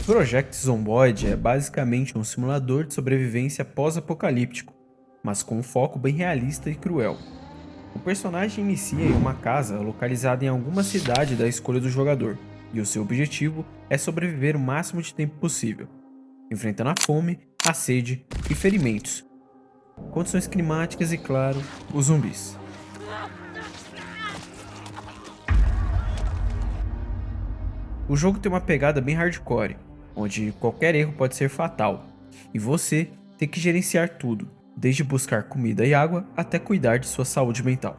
Project Zomboid é basicamente um simulador de sobrevivência pós-apocalíptico, mas com um foco bem realista e cruel. O personagem inicia em uma casa localizada em alguma cidade da escolha do jogador, e o seu objetivo é sobreviver o máximo de tempo possível, enfrentando a fome, a sede e ferimentos, condições climáticas e, claro, os zumbis. O jogo tem uma pegada bem hardcore, onde qualquer erro pode ser fatal, e você tem que gerenciar tudo, desde buscar comida e água até cuidar de sua saúde mental.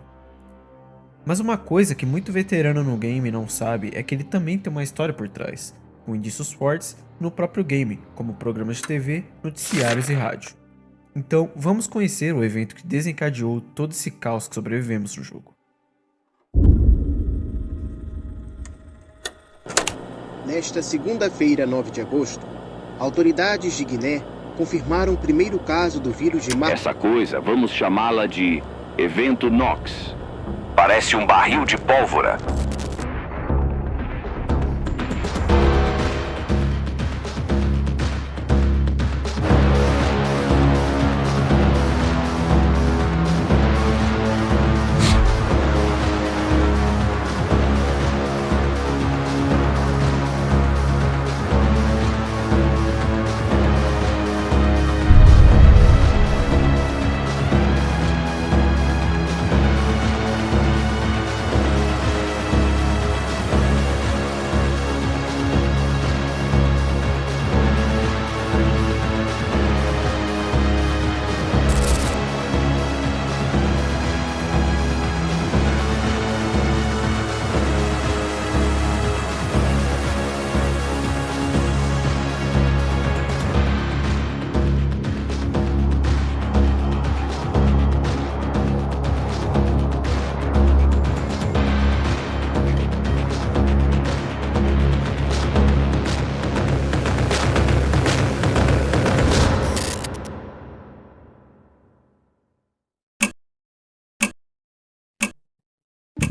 Mas uma coisa que muito veterano no game não sabe é que ele também tem uma história por trás, com indícios fortes no próprio game, como programas de TV, noticiários e rádio. Então vamos conhecer o evento que desencadeou todo esse caos que sobrevivemos no jogo. Nesta segunda-feira, 9 de agosto, autoridades de Guiné confirmaram o primeiro caso do vírus de Essa coisa, vamos chamá-la de Evento Nox. Parece um barril de pólvora.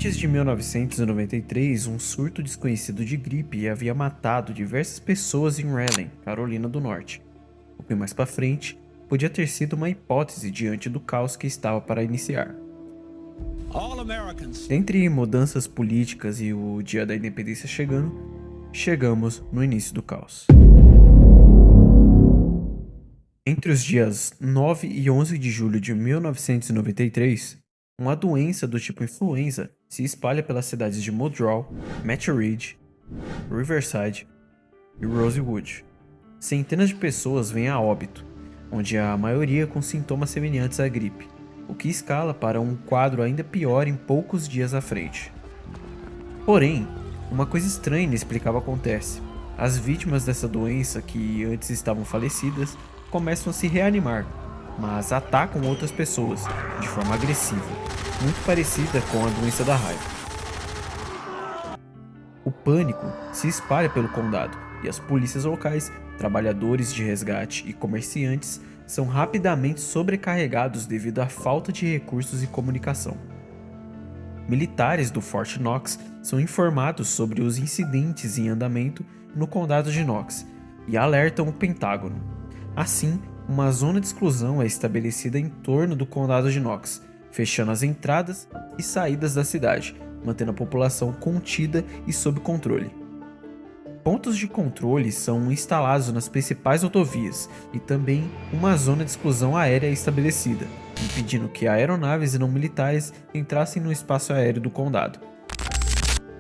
Antes de 1993, um surto desconhecido de gripe havia matado diversas pessoas em Raleigh, Carolina do Norte. O que mais para frente podia ter sido uma hipótese diante do caos que estava para iniciar. Entre mudanças políticas e o dia da independência chegando, chegamos no início do caos. Entre os dias 9 e 11 de julho de 1993, uma doença do tipo influenza se espalha pelas cidades de Montreal, Matthew Ridge, Riverside e Rosewood. Centenas de pessoas vêm a óbito, onde a maioria com sintomas semelhantes à gripe, o que escala para um quadro ainda pior em poucos dias à frente. Porém, uma coisa estranha e inexplicável acontece. As vítimas dessa doença, que antes estavam falecidas, começam a se reanimar, mas atacam outras pessoas de forma agressiva, muito parecida com a doença da raiva. O pânico se espalha pelo condado e as polícias locais, trabalhadores de resgate e comerciantes são rapidamente sobrecarregados devido à falta de recursos e comunicação. Militares do Fort Knox são informados sobre os incidentes em andamento no condado de Knox e alertam o Pentágono. Assim, uma zona de exclusão é estabelecida em torno do condado de Knox, fechando as entradas e saídas da cidade, mantendo a população contida e sob controle. Pontos de controle são instalados nas principais rodovias e também uma zona de exclusão aérea estabelecida, impedindo que aeronaves não militares entrassem no espaço aéreo do condado.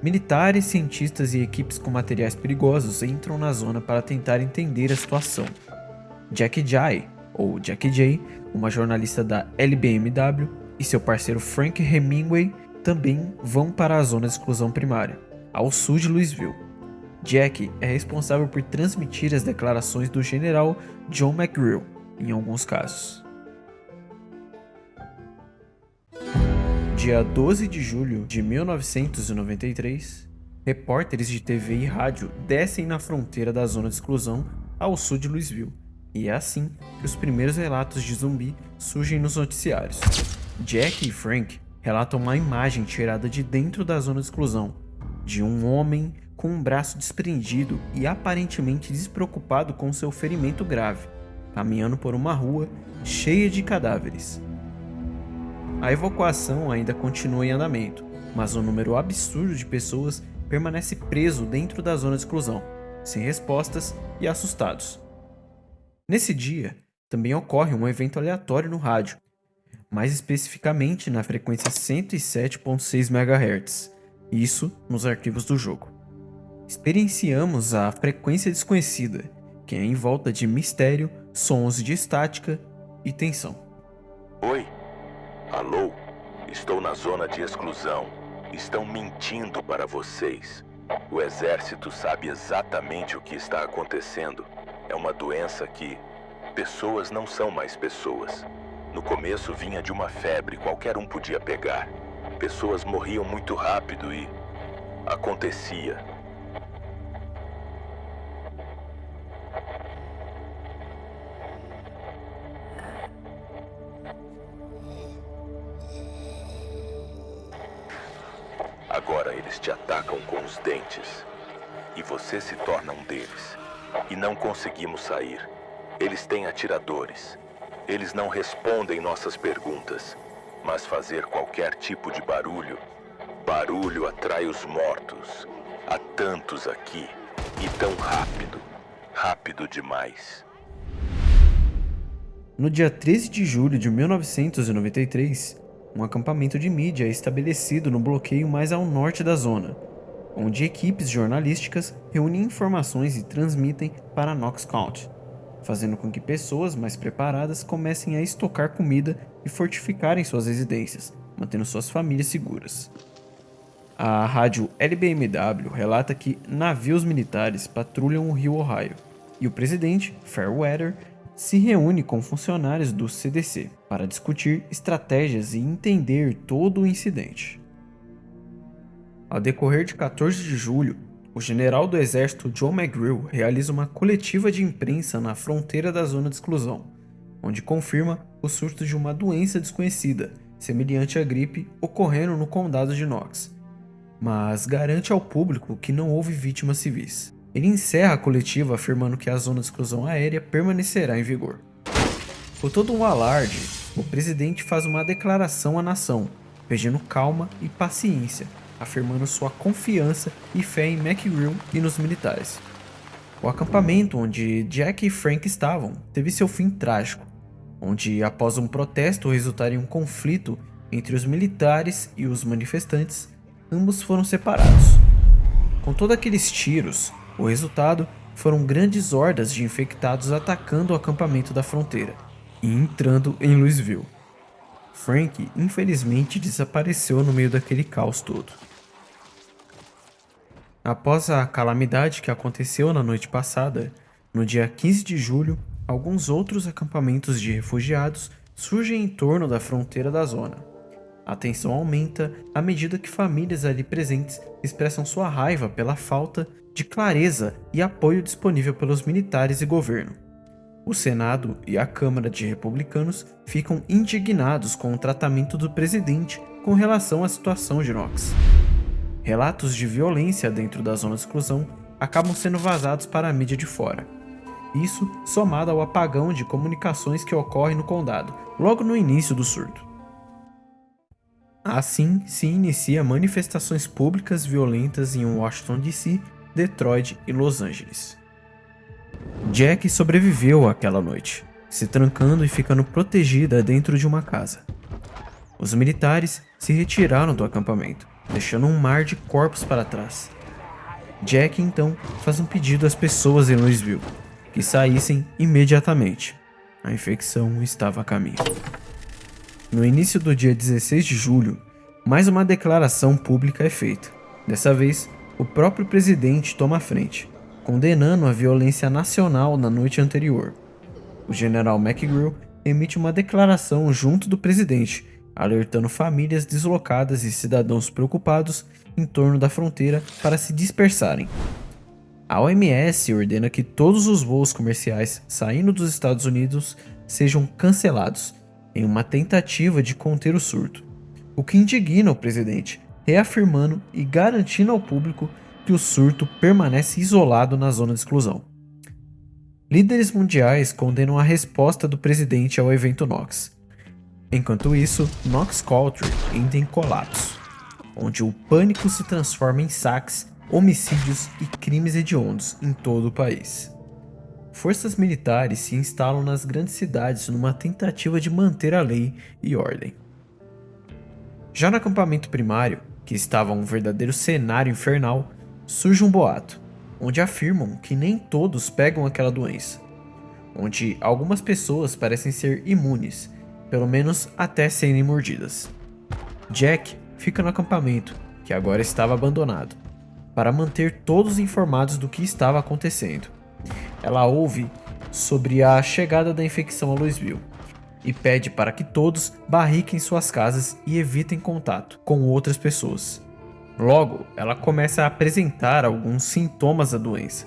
Militares, cientistas e equipes com materiais perigosos entram na zona para tentar entender a situação. Jack Jay, ou Jack J, uma jornalista da LBMW, e seu parceiro Frank Hemingway também vão para a zona de exclusão primária, ao sul de Louisville. Jack é responsável por transmitir as declarações do general John McGrew, em alguns casos. Dia 12 de julho de 1993, repórteres de TV e rádio descem na fronteira da zona de exclusão ao sul de Louisville, e é assim que os primeiros relatos de zumbi surgem nos noticiários. Jack e Frank relatam uma imagem tirada de dentro da zona de exclusão, de um homem com um braço desprendido e aparentemente despreocupado com seu ferimento grave, caminhando por uma rua cheia de cadáveres. A evacuação ainda continua em andamento, mas um número absurdo de pessoas permanece preso dentro da zona de exclusão, sem respostas e assustados. Nesse dia, também ocorre um evento aleatório no rádio, mais especificamente na frequência 107.6 MHz, isso nos arquivos do jogo. Experienciamos a frequência desconhecida, que é em volta de mistério, sons de estática e tensão. Oi? Alô? Estou na zona de exclusão. Estão mentindo para vocês. O exército sabe exatamente o que está acontecendo. É uma doença que pessoas não são mais pessoas. No começo vinha de uma febre, qualquer um podia pegar. Pessoas morriam muito rápido e acontecia. Agora eles te atacam com os dentes. E você se torna um deles. E não conseguimos sair. Eles têm atiradores. Eles não respondem nossas perguntas. Mas fazer qualquer tipo de barulho atrai os mortos. Há tantos aqui. E tão rápido. Rápido demais. No dia 13 de julho de 1993, um acampamento de mídia é estabelecido no bloqueio mais ao norte da zona, onde equipes jornalísticas reúnem informações e transmitem para Knox County, fazendo com que pessoas mais preparadas comecem a estocar comida e fortificarem suas residências, mantendo suas famílias seguras. A rádio LBMW relata que navios militares patrulham o rio Ohio, e o presidente, Fairweather, se reúne com funcionários do CDC para discutir estratégias e entender todo o incidente. Ao decorrer de 14 de julho, o general do exército John McGrew realiza uma coletiva de imprensa na fronteira da zona de exclusão, onde confirma o surto de uma doença desconhecida, semelhante à gripe, ocorrendo no condado de Knox, mas garante ao público que não houve vítimas civis. Ele encerra a coletiva afirmando que a zona de exclusão aérea permanecerá em vigor. Com todo um alarde, o presidente faz uma declaração à nação, pedindo calma e paciência, afirmando sua confiança e fé em McGrew e nos militares. O acampamento onde Jack e Frank estavam teve seu fim trágico, onde após um protesto resultar em um conflito entre os militares e os manifestantes, ambos foram separados. Com todos aqueles tiros, o resultado foram grandes hordas de infectados atacando o acampamento da fronteira e entrando em Louisville. Frank, infelizmente, desapareceu no meio daquele caos todo. Após a calamidade que aconteceu na noite passada, no dia 15 de julho, alguns outros acampamentos de refugiados surgem em torno da fronteira da zona. A tensão aumenta à medida que famílias ali presentes expressam sua raiva pela falta de clareza e apoio disponível pelos militares e governo. O Senado e a Câmara de Republicanos ficam indignados com o tratamento do presidente com relação à situação de Knox. Relatos de violência dentro da zona de exclusão acabam sendo vazados para a mídia de fora. Isso somado ao apagão de comunicações que ocorre no condado, logo no início do surto. Assim, se inicia manifestações públicas violentas em Washington DC, Detroit e Los Angeles. Jack sobreviveu àquela noite, se trancando e ficando protegida dentro de uma casa. Os militares se retiraram do acampamento, deixando um mar de corpos para trás. Jack então faz um pedido às pessoas em Louisville, que saíssem imediatamente. A infecção estava a caminho. No início do dia 16 de julho, mais uma declaração pública é feita. Dessa vez, o próprio presidente toma a frente, condenando a violência nacional na noite anterior. O general McGrew emite uma declaração junto do presidente, alertando famílias deslocadas e cidadãos preocupados em torno da fronteira para se dispersarem. A OMS ordena que todos os voos comerciais saindo dos Estados Unidos sejam cancelados, em uma tentativa de conter o surto, o que indigna o presidente, reafirmando e garantindo ao público que o surto permanece isolado na zona de exclusão. Líderes mundiais condenam a resposta do presidente ao evento Nox. Enquanto isso, Nox Country entra em colapso, onde o pânico se transforma em saques, homicídios e crimes hediondos em todo o país. Forças militares se instalam nas grandes cidades numa tentativa de manter a lei e ordem. Já no acampamento primário, que estava um verdadeiro cenário infernal, surge um boato, onde afirmam que nem todos pegam aquela doença, onde algumas pessoas parecem ser imunes, pelo menos até serem mordidas. Jack fica no acampamento, que agora estava abandonado, para manter todos informados do que estava acontecendo. Ela ouve sobre a chegada da infecção a Louisville e pede para que todos barriquem suas casas e evitem contato com outras pessoas. Logo, ela começa a apresentar alguns sintomas da doença.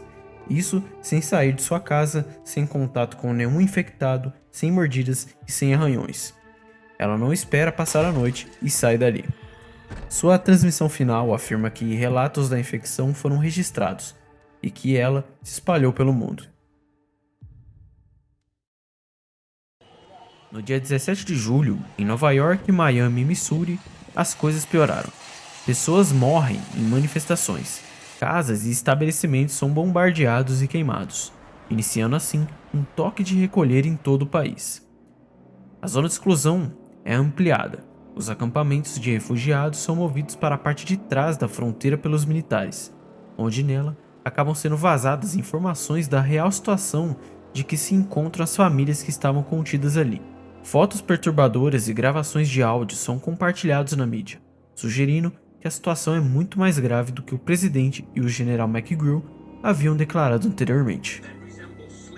Isso sem sair de sua casa, sem contato com nenhum infectado, sem mordidas e sem arranhões. Ela não espera passar a noite e sai dali. Sua transmissão final afirma que relatos da infecção foram registrados e que ela se espalhou pelo mundo. No dia 17 de julho, em Nova York, Miami e Missouri, as coisas pioraram. Pessoas morrem em manifestações. Casas e estabelecimentos são bombardeados e queimados, iniciando assim um toque de recolher em todo o país. A zona de exclusão é ampliada. Os acampamentos de refugiados são movidos para a parte de trás da fronteira pelos militares, onde nela acabam sendo vazadas informações da real situação de que se encontram as famílias que estavam contidas ali. Fotos perturbadoras e gravações de áudio são compartilhados na mídia, sugerindo que a situação é muito mais grave do que o presidente e o general McGrew haviam declarado anteriormente.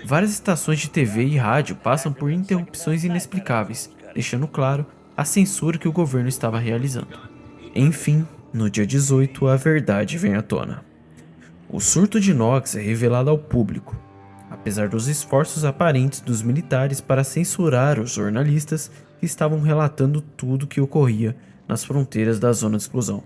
Várias estações de TV e rádio passam por interrupções inexplicáveis, deixando claro a censura que o governo estava realizando. Enfim, no dia 18, a verdade vem à tona. O surto de Nox é revelado ao público. Apesar dos esforços aparentes dos militares para censurar os jornalistas que estavam relatando tudo o que ocorria nas fronteiras da zona de exclusão.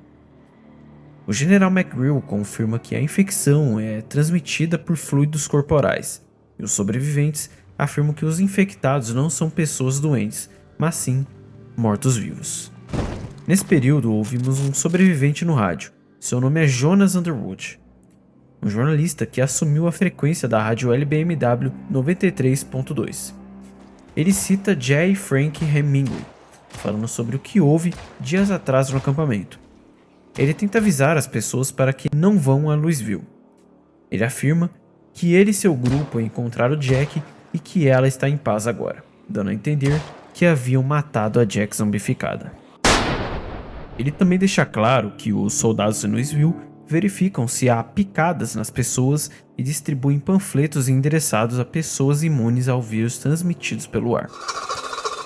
O general McGrew confirma que a infecção é transmitida por fluidos corporais, e os sobreviventes afirmam que os infectados não são pessoas doentes, mas sim mortos-vivos. Nesse período, ouvimos um sobrevivente no rádio. Seu nome é Jonas Underwood, um jornalista que assumiu a frequência da rádio LBMW 93.2. Ele cita J. Frank Hemingway, falando sobre o que houve dias atrás no acampamento. Ele tenta avisar as pessoas para que não vão a Louisville. Ele afirma que ele e seu grupo encontraram Jack e que ela está em paz agora, dando a entender que haviam matado a Jack zombificada. Ele também deixa claro que os soldados em Louisville verificam se há picadas nas pessoas e distribuem panfletos endereçados a pessoas imunes ao vírus transmitidos pelo ar.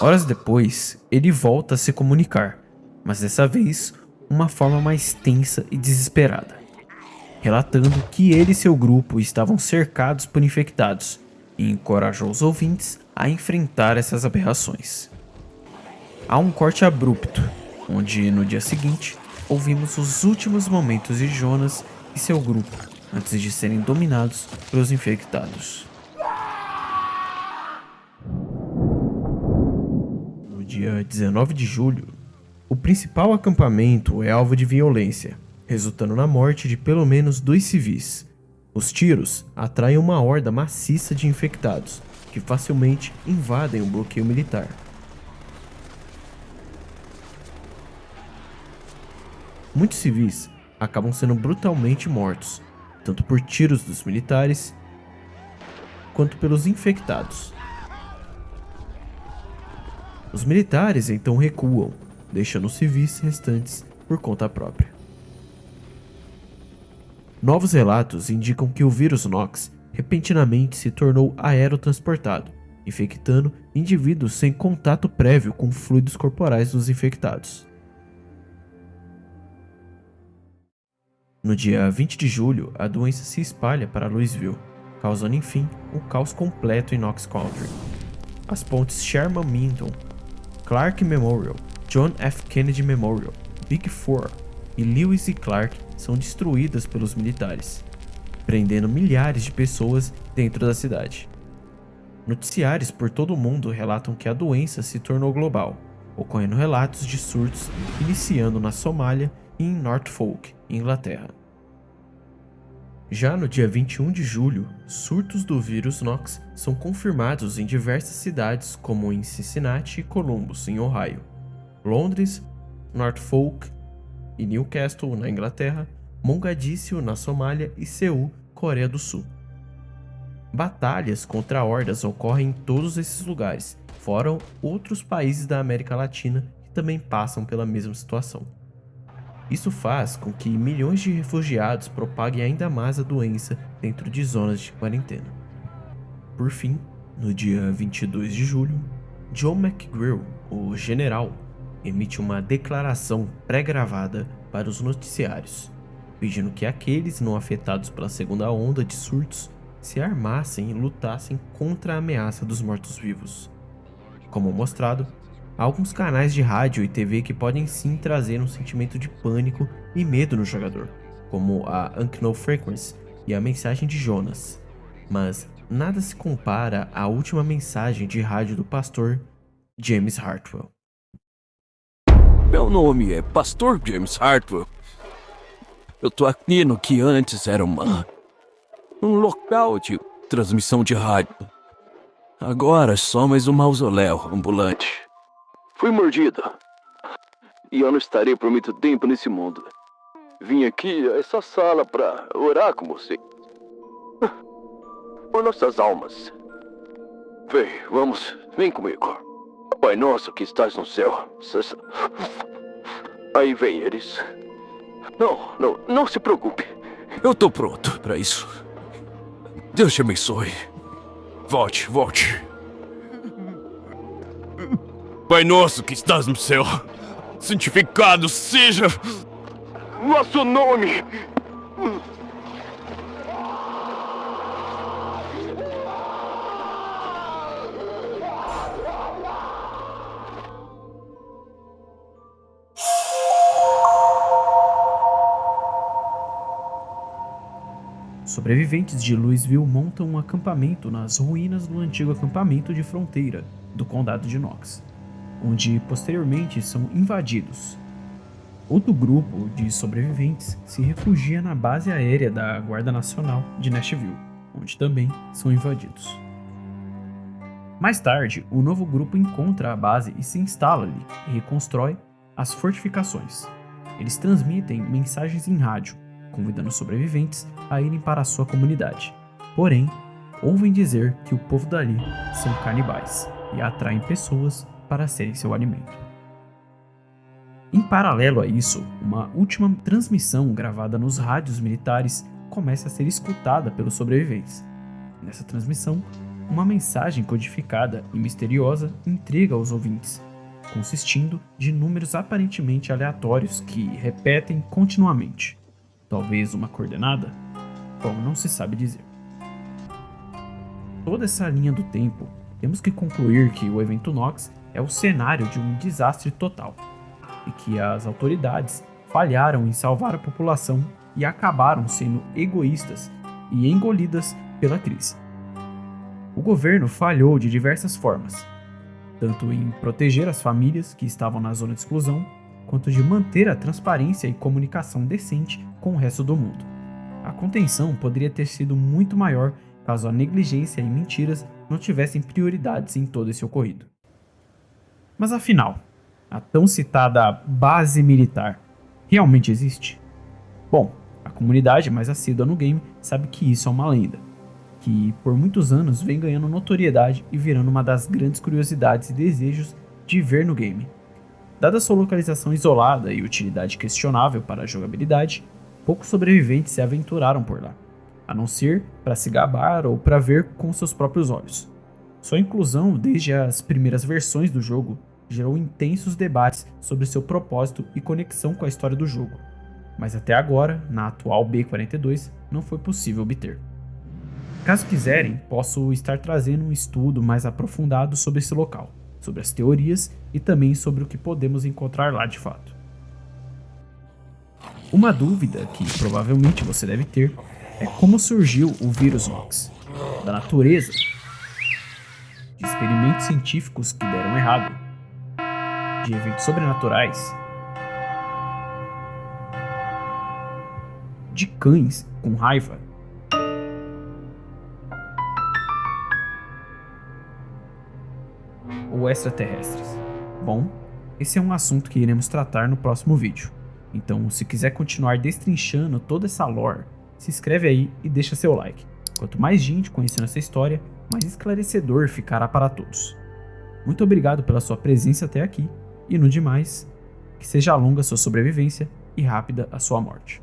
Horas depois, ele volta a se comunicar, mas dessa vez, uma forma mais tensa e desesperada, relatando que ele e seu grupo estavam cercados por infectados e encorajou os ouvintes a enfrentar essas aberrações. Há um corte abrupto, onde no dia seguinte, ouvimos os últimos momentos de Jonas e seu grupo antes de serem dominados pelos infectados. No dia 19 de julho, o principal acampamento é alvo de violência, resultando na morte de pelo menos 2 civis. Os tiros atraem uma horda maciça de infectados, que facilmente invadem o bloqueio militar. Muitos civis acabam sendo brutalmente mortos, tanto por tiros dos militares, quanto pelos infectados. Os militares então recuam, deixando os civis restantes por conta própria. Novos relatos indicam que o vírus Nox repentinamente se tornou aerotransportado, infectando indivíduos sem contato prévio com fluidos corporais dos infectados. No dia 20 de julho, a doença se espalha para Louisville, causando enfim o caos completo em Knox Country. As pontes Sherman Minton, Clark Memorial, John F. Kennedy Memorial, Big Four e Lewis e Clark são destruídas pelos militares, prendendo milhares de pessoas dentro da cidade. Noticiários por todo o mundo relatam que a doença se tornou global, ocorrendo relatos de surtos iniciando na Somália e em Norfolk, Inglaterra. Já no dia 21 de julho, surtos do vírus Knox são confirmados em diversas cidades como em Cincinnati e Columbus, em Ohio, Londres, Norfolk e Newcastle, na Inglaterra, Mogadíscio, na Somália e Seul, Coreia do Sul. Batalhas contra hordas ocorrem em todos esses lugares, fora outros países da América Latina que também passam pela mesma situação. Isso faz com que milhões de refugiados propaguem ainda mais a doença dentro de zonas de quarentena. Por fim, no dia 22 de julho, John McGrew, o general, emite uma declaração pré-gravada para os noticiários, pedindo que aqueles não afetados pela segunda onda de surtos se armassem e lutassem contra a ameaça dos mortos-vivos. Como mostrado, há alguns canais de rádio e TV que podem sim trazer um sentimento de pânico e medo no jogador, como a Unknown Frequency e a mensagem de Jonas, mas nada se compara à última mensagem de rádio do pastor James Hartwell. Meu nome é Pastor James Hartwell. Eu tô aqui no que antes era um local de transmissão de rádio. Agora é só mais um mausoléu ambulante. Fui mordida. E eu não estarei por muito tempo nesse mundo. Vim aqui a essa sala pra orar com você. Por nossas almas. Vem comigo. Pai nosso que estás no céu. Aí vem eles. Não se preocupe. Eu tô pronto pra isso. Deus te abençoe. Volte. Pai nosso que estás no céu, santificado seja nosso nome. Sobreviventes de Louisville montam um acampamento nas ruínas do antigo acampamento de fronteira do condado de Knox, onde posteriormente são invadidos. Outro grupo de sobreviventes se refugia na base aérea da Guarda Nacional de Nashville, onde também são invadidos. Mais tarde, o novo grupo encontra a base e se instala ali e reconstrói as fortificações. Eles transmitem mensagens em rádio, convidando os sobreviventes a irem para a sua comunidade. Porém, ouvem dizer que o povo dali são canibais e atraem pessoas para serem seu alimento. Em paralelo a isso, uma última transmissão gravada nos rádios militares começa a ser escutada pelos sobreviventes. Nessa transmissão, uma mensagem codificada e misteriosa intriga aos ouvintes, consistindo de números aparentemente aleatórios que repetem continuamente. Talvez uma coordenada? Bom, não se sabe dizer. Toda essa linha do tempo, temos que concluir que o evento Knox é o cenário de um desastre total, e que as autoridades falharam em salvar a população e acabaram sendo egoístas e engolidas pela crise. O governo falhou de diversas formas, tanto em proteger as famílias que estavam na zona de exclusão, quanto de manter a transparência e comunicação decente com o resto do mundo. A contenção poderia ter sido muito maior caso a negligência e mentiras não tivessem prioridades em todo esse ocorrido. Mas afinal, a tão citada base militar realmente existe? Bom, a comunidade mais assídua no game sabe que isso é uma lenda, que por muitos anos vem ganhando notoriedade e virando uma das grandes curiosidades e desejos de ver no game. Dada sua localização isolada e utilidade questionável para a jogabilidade, poucos sobreviventes se aventuraram por lá, a não ser para se gabar ou para ver com seus próprios olhos. Sua inclusão desde as primeiras versões do jogo gerou intensos debates sobre seu propósito e conexão com a história do jogo, mas até agora, na atual B42, não foi possível obter. Caso quiserem, posso estar trazendo um estudo mais aprofundado sobre esse local, sobre as teorias e também sobre o que podemos encontrar lá de fato. Uma dúvida que provavelmente você deve ter é como surgiu o vírus Nox. Da natureza, de experimentos científicos que deram errado, de eventos sobrenaturais, de cães com raiva, ou extraterrestres. Bom, esse é um assunto que iremos tratar no próximo vídeo. Então, se quiser continuar destrinchando toda essa lore, se inscreve aí e deixa seu like. Quanto mais gente conhecendo essa história, mais esclarecedor ficará para todos. Muito obrigado pela sua presença até aqui, e no demais, que seja longa a sua sobrevivência e rápida a sua morte.